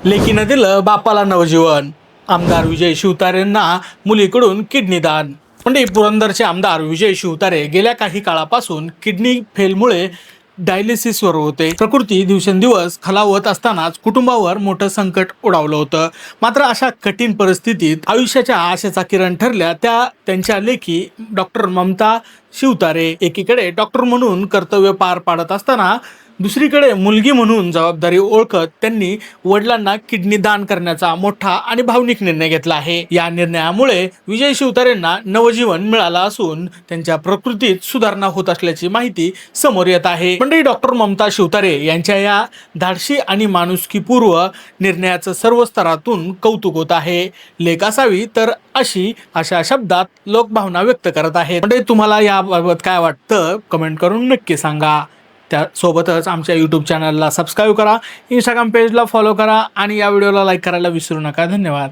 लेकीनं दिलं बापाला नवजीवन. आमदार विजय शिवतारेंना मुलीकडून किडनी दान. म्हणजे पुरंदरचे आमदार विजय शिवतारे गेल्या काही काळापासून किडनी फेलमुळे डायलिसिसवर होते. प्रकृती दिवसेंदिवस खालावत असतानाच कुटुंबावर मोठं संकट ओढावलं होतं. मात्र अशा कठीण परिस्थितीत आयुष्याच्या आशेचा किरण ठरल्या त्या त्यांच्या लेकी डॉक्टर ममता शिवतारे. एकीकडे डॉक्टर म्हणून कर्तव्य पार पाडत असताना दुसरीकडे मुलगी म्हणून जबाबदारी ओळखत त्यांनी वडिलांना किडनी दान करण्याचा मोठा आणि भावनिक निर्णय घेतला आहे. या निर्णयामुळे विजय शिवतारेंना नवजीवन मिळालं असून त्यांच्या प्रकृतीत सुधारणा होत असल्याची माहिती समोर येत आहे. मंडळी, डॉक्टर ममता शिवतारे यांच्या या धाडसी आणि माणुसकीपूर्व निर्णयाचं सर्व स्तरातून कौतुक होत आहे. लेक असावी तर अशा शब्दात लोक भावना व्यक्त करत आहेत. म्हणजे तुम्हाला याबाबत काय वाटतं कमेंट करून नक्की सांगा. त्यासोबतच आमच्या यूट्यूब चॅनलला सबस्क्राईब करा, इंस्टाग्राम पेजला फॉलो करा आणि या व्हिडिओला लाईक करायला विसरू नका. धन्यवाद.